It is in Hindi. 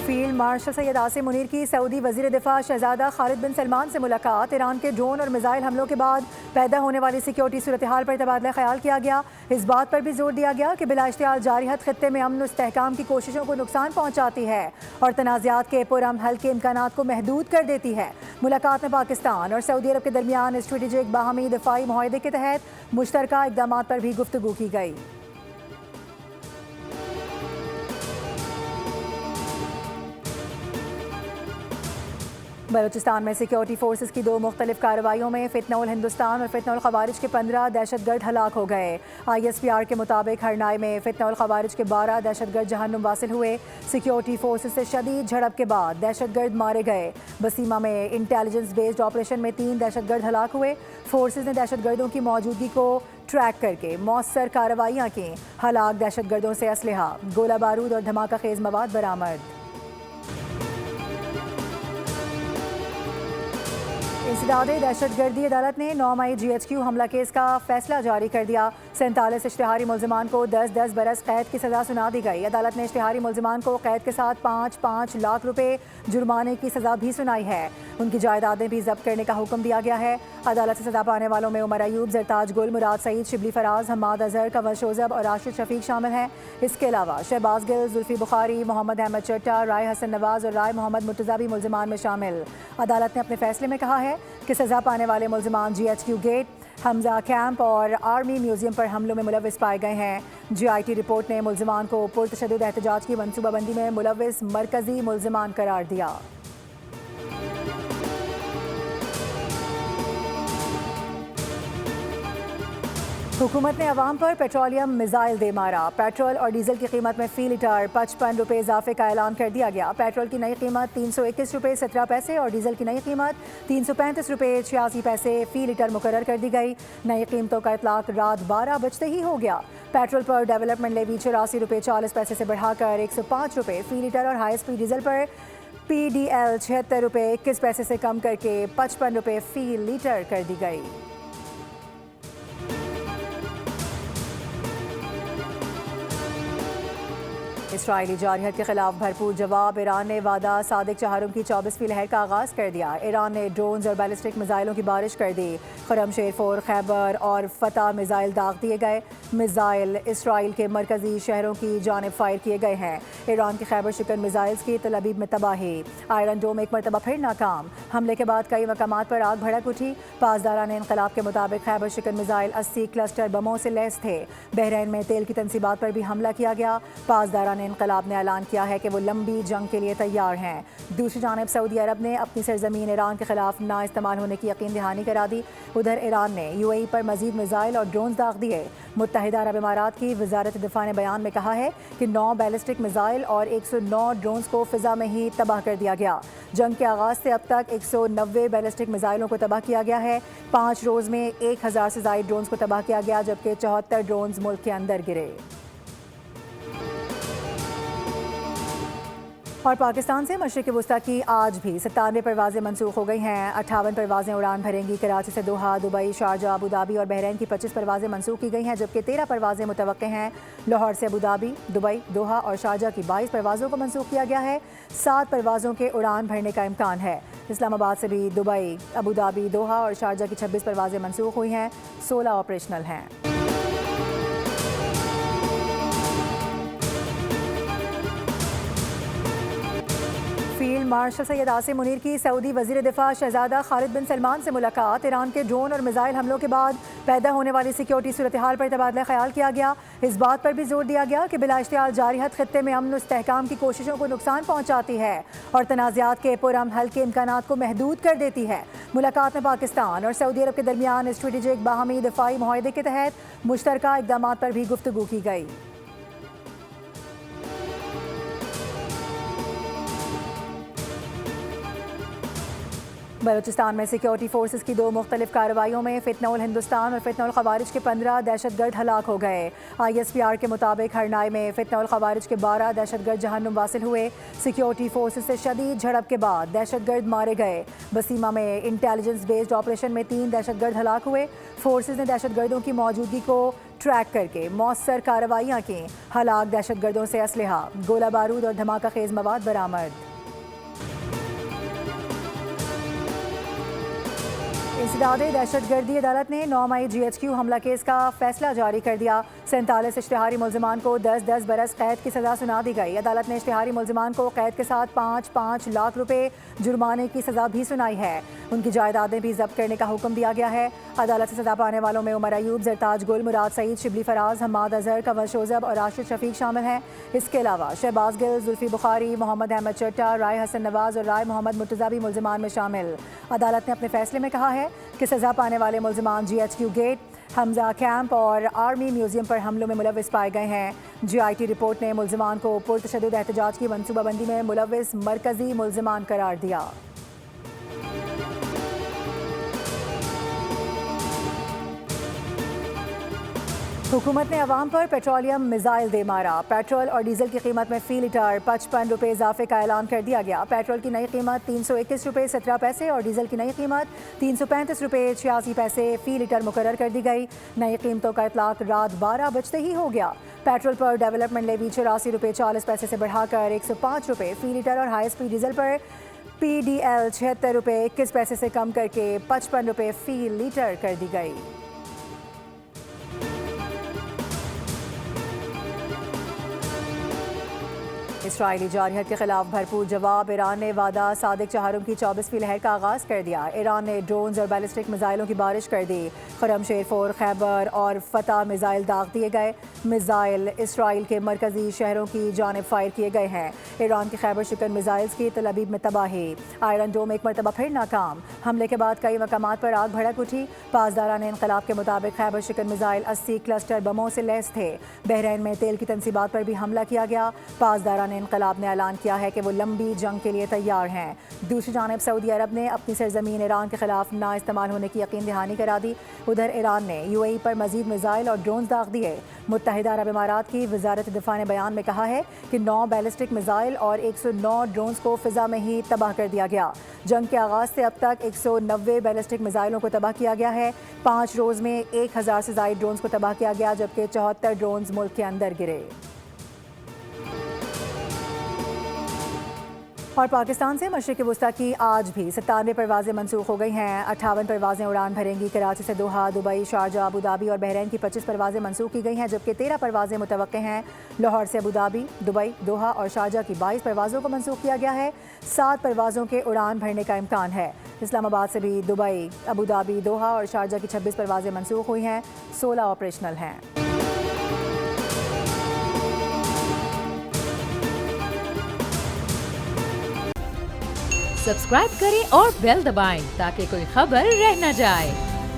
फील्ड मार्शल सैयद आसिम मुनीर की सऊदी वजीर दिफा शहजादा खालिद बिन सलमान से मुलाकात। ईरान के ड्रोन और मिसाइल हमलों के बाद पैदा होने वाली सिक्योरिटी सूरत हाल पर तबादला ख्याल किया गया। इस बात पर भी जोर दिया गया कि बिलाइश्तियाल जारी हद खित्ते में अमन इस्तेहकाम की कोशिशों को नुकसान पहुँचाती है और तनाज़ात के पुरअमन हल के इम्कानात को महदूद कर देती है। मुलाकात में पाकिस्तान और सऊदी अरब के दरमियान स्ट्रेटेजिक बाहमी दिफाई मुआहदे के तहत मुश्तरका इक़दाम पर भी गुफ्तगू की गई। बलूचिस्तान में सिक्योरिटी फोर्सेस की 2 मुख्तलिफ कार्रवाइयों में फितनउल हिंदुस्तान और फितनउल खवारिज के 15 दहशतगर्द हलाक हो गए। ISPR के मुताबिक हरनाई में फितनउल खवारिज के 12 दहशतगर्द जहन्नुम वासिल हुए। सिक्योरिटी फोर्सेस से शदीद झड़प के बाद दहशतगर्द मारे गए। बसीमा में इंटेलिजेंस बेस्ड ऑपरेशन में 3 दहशतगर्द हलाक हुए। फोर्सेस ने दहशतगर्दों की मौजूदगी को ट्रैक करके मौसर कार्रवाइयाँ की। हलाक दहशतगर्दों से असलहा, गोला बारूद और धमाका खेज मवाद बरामद। इंसदादे दहशतगर्दी अदालत ने 9 मई GHQ हमला केस का फैसला जारी कर दिया। 47 इश्तिहारी मुल्जिमान को 10-10 बरस कैद की सज़ा सुना दी गई। अदालत ने इश्तिहारी मुल्जिमान को कैद के साथ 5-5 लाख रुपए जुर्माने की सज़ा भी सुनाई है। उनकी जायदादें भी जब्त करने का हुक्म दिया गया है। अदालत से सज़ा पाने वालों में उमर अयूब, जरताज गुल, मुराद सईद, शिबली फराज, हम्माद अजहर, कंवल शोजब और राशिद शफीक शामिल हैं। इसके अलावा शहबाज गिल, जुल्फी बुखारी, मोहम्मद अहमद चट्टा, राय हसन नवाज और राय मोहम्मद मुर्तज़ा भी मुल्जिमान में शामिल। अदालत ने अपने फैसले में कहा है कि सज़ा पाने वाले मुल्जिमान GHQ गेट, हमजा कैंप और आर्मी म्यूजियम पर हमलों में मुलविस पाए गए हैं। GIT रिपोर्ट ने मुल्जिमान को पुरतशद्दुद एहतजाज की मनसूबाबंदी में मुलविस मरकजी मुल्जिमान करार दिया। हुकूमत ने अवाम पर पेट्रोलियम मिसाइल दे मारा। पेट्रोल और डीजल की कीमत में फी लीटर 55 रुपये इजाफे का ऐलान कर दिया गया। पेट्रोल की नई कीमत 321 रुपये 17 पैसे और डीजल की नई कीमत 335 रुपये 86 पैसे फी लीटर मुकर्रर कर दी गई। नई कीमतों का इतलाक रात 12 बजते ही हो गया। पेट्रोल पर डेवलपमेंट लेवी 84 रुपये 40 पैसे से बढ़ाकर 105 रुपये फी लीटर और हाई स्पीड डीजल पर PDL 76 रुपये 21 पैसे से कम करके 55 रुपये फी लीटर कर दी गई। इसराइली जारहत के खिलाफ भरपूर जवाब। ईरान ने वादा सादिक चहारुम की 24वीं लहर का आगाज़ कर दिया। ईरान ने ड्रोन्स और बैलिस्टिक मिसाइलों की बारिश कर दी। खरमशेर 4, खैबर और फतह मिसाइल दाग दिए गए। मिसाइल इसराइल के मरकजी शहरों की जानिब फायर किए गए हैं। ईरान के खैबर शिकन मिसाइल्स की तल अबीब में तबाही। आयरन डोम एक मरतबा फिर नाकाम। हमले के बाद कई मकामात पर आग भड़क उठी। पासदारान इनकलाब के मुताबिक खैबर शिकन मिसाइल 80 क्लस्टर बमों से लैस थे। बहरीन में तेल की तनसीबात पर भी हमला किया गया। पासदारान इनकलाब ने ऐलान किया है कि वो लंबी जंग के लिए तैयार हैं। दूसरी जानिब सऊदी अरब ने अपनी सरजमीन ईरान के खिलाफ ना इस्तेमाल होने की यकीन दहानी करा दी। उधर ईरान ने UAE पर मजीद मिसाइल और ड्रोन दाग दिए। मुत्तहिदा अरब इमारात की वजारत दिफा ने बयान में कहा है कि 9 बैलिस्टिक मिसाइल और 109 ड्रोन्स को फिजा में ही तबाह कर दिया गया। जंग के आगाज़ से अब तक 190 बैलिस्टिक मिसाइलों को तबाह किया गया है। 5 रोज़ में 1000 से ज़ायद ड्रोन्स को तबाह किया गया, जबकि 74 ड्रोन्स मुल्क के अंदर गिरे। और पाकिस्तान से मशरिक़ वुस्ता की आज भी 97 परवाज़ें मनसूख हो गई हैं। 58 परवाज़ें उड़ान भरेंगी। कराची से दोहा, दुबई, शारजा, अबू धाबी और बहरीन की 25 परवाज़ें मनसूख की गई हैं, जबकि 13 परवाज़ें मुतवक्के हैं। लाहौर से अबू धाबी, दुबई, दोहा और शारजा की 22 परवाज़ों को मनसूख किया गया है। 7 परवाज़ों के उड़ान भरने का इम्कान है। इस्लामाबाद से भी दुबई, अबू धाबी, दोहा और शारजा की 26 परवाज़ें मनसूख हुई हैं। 16 ऑपरेशनल हैं। फील्ड मार्शल सैयद आसिम मुनीर की सऊदी वजीर दिफा शहजादा खालिद बिन सलमान से मुलाकात। ईरान के ड्रोन और मिसाइल हमलों के बाद पैदा होने वाली सिक्योरिटी सूरत हाल पर तबादला ख्याल किया गया। इस बात पर भी जोर दिया गया कि बिलाइश्तियाल जारी हद खित्ते में अमन इस्तेहकाम की कोशिशों को नुकसान पहुँचाती है और तनाज़ात के पुरअमन हल के इम्कानात को महदूद कर देती है। मुलाकात में पाकिस्तान और सऊदी अरब के दरमियान स्ट्रेटेजिक बाहमी दिफाई मुआहदे के तहत मुश्तरका इक़दाम पर भी गुफ्तगू की गई। बलूचिस्तान में सिक्योरिटी फोर्सेस की 2 मुख्तलिफ कार्रवाइयों में फितनउल हिंदुस्तान और फितनउल खवारिज के 15 दहशतगर्द हलाक हो गए। ISPR के मुताबिक हरनाई में फितनउल खवारिज के 12 दहशतगर्द जहन्नुम वासिल हुए। सिक्योरिटी फोर्सेस से शदीद झड़प के बाद दहशतगर्द मारे गए। बसीमा में इंटेलिजेंस बेस्ड ऑपरेशन में 3 दहशतगर्द हलाक हुए। फोर्सेस ने दहशतगर्दों की मौजूदगी को ट्रैक करके मौसर कार्रवाइयाँ की। हलाक दहशतगर्दों से असलहा, गोला बारूद और धमाका खेज मवाद बरामद। इंसदादे दहशतगर्दी अदालत ने 9 मई GHQ हमला केस का फैसला जारी कर दिया। 47 इश्तिहारी मुल्जिमान को 10-10 बरस कैद की सज़ा सुना दी गई। अदालत ने इश्तिहारी मुल्जिमान को कैद के साथ 5-5 लाख रुपए जुर्माने की सज़ा भी सुनाई है। उनकी जायदादें भी जब्त करने का हुक्म दिया गया है। अदालत से सज़ा पाने वालों में उमर अयूब, जरताज गुल, मुराद सईद, शिबली फराज, हम्माद अजहर, कंवल शोजब और राशिद शफीक शामिल हैं। इसके अलावा शहबाज गिल, जुल्फी बुखारी, मोहम्मद अहमद चट्टा, राय हसन नवाज और राय मोहम्मद मुर्तज़ा भी मुल्जिमान में शामिल। अदालत ने अपने फैसले में कहा है कि सज़ा पाने वाले मुल्जिमान GHQ गेट, हमजा कैंप और आर्मी म्यूजियम पर हमलों में मुलविस पाए गए हैं। GIT रिपोर्ट ने मुल्जिमान को पुरतशद्दुद एहतजाज की मनसूबाबंदी में मुलविस मरकजी मुल्जिमान करार दिया। हुकूमत ने अवाम पर पेट्रोलियम मिसाइल दे मारा। पेट्रोल और डीजल की कीमत में फी लीटर 55 रुपये इजाफे का ऐलान कर दिया गया। पेट्रोल की नई कीमत 321 रुपये 17 पैसे और डीजल की नई कीमत 335 रुपये 86 पैसे फी लीटर मुकर्रर कर दी गई। नई कीमतों का इतलाक रात 12 बजते ही हो गया। पेट्रोल पर डेवलपमेंट लेवी 84 रुपये 40 पैसे से बढ़ाकर 105 रुपये फी लीटर और हाई स्पीड डीजल पर PDL 76 रुपये 21 पैसे से कम करके 55 रुपये फी लीटर कर दी गई। इसराइली जारहियत के खिलाफ भरपूर जवाब। ईरान ने वादा सादिक चहारुम की 24वीं लहर का आगाज़ कर दिया। ईरान ने ड्रोन्स और बैलिस्टिक मिसाइलों की बारिश कर दी। खरमशेर 4, खैबर और फतह मिसाइल दाग दिए गए। मिसाइल इसराइल के मरकजी शहरों की जानिब फायर किए गए हैं। ईरान के खैबर शिकन मिसाइल्स की तल अबीब में तबाही। आयरन डोम एक मरतबा फिर नाकाम। हमले के बाद कई मकामात पर आग भड़क उठी। पासदारान इंकलाब के मुताबिक खैबर शिकन मिसाइल 80 क्लस्टर बमों से लैस थे। बहरीन में तेल की तनसीबात पर भी हमला किया गया। पासदारान इंकलाब ने ऐलान किया है कि वो लंबी जंग के लिए तैयार हैं। दूसरी जानिब सऊदी अरब ने अपनी सरजमीन ईरान के खिलाफ ना इस्तेमाल होने की यकीन दहानी करा दी। उधर ईरान ने UAE पर मजीद मिसाइल और ड्रोन दाग दिए। मुत्तहिदा अरब इमारात की वजारत दिफा ने बयान में कहा है कि 9 बैलिस्टिक मिसाइल और 109 ड्रोन्स को फिजा में ही तबाह कर दिया गया। जंग के आगाज से अब तक 190 बैलिस्टिक मिसाइलों को तबाह किया गया है। 5 रोज में 1000 से ज़ायद ड्रोन्स को तबाह किया गया, जबकि 74 ड्रोन्स मुल्क के अंदर गिरे। और पाकिस्तान से मशरिक़ वुस्ता की आज भी 97 परवाज़ें मनसूख हो गई हैं। 58 परवाज़ें उड़ान भरेंगी। कराची से दोहा, दुबई, शारजा, अबू धाबी और बहरीन की 25 परवाज़ें मनसूख की गई हैं, जबकि 13 परवाज़ें मुतवक्के हैं। लाहौर से अबू धाबी, दुबई, दोहा और शारजा की 22 परवाज़ों को मनसूख किया गया है। 7 परवाज़ों के उड़ान भरने का इम्कान है। इस्लामाबाद से भी दुबई, अबू धाबी, दोहा और शारजा की 26 परवाज़ें मनसूख हुई हैं। 16 ऑपरेशनल हैं। सब्सक्राइब करें और बेल दबाएं ताकि कोई खबर रह न जाए।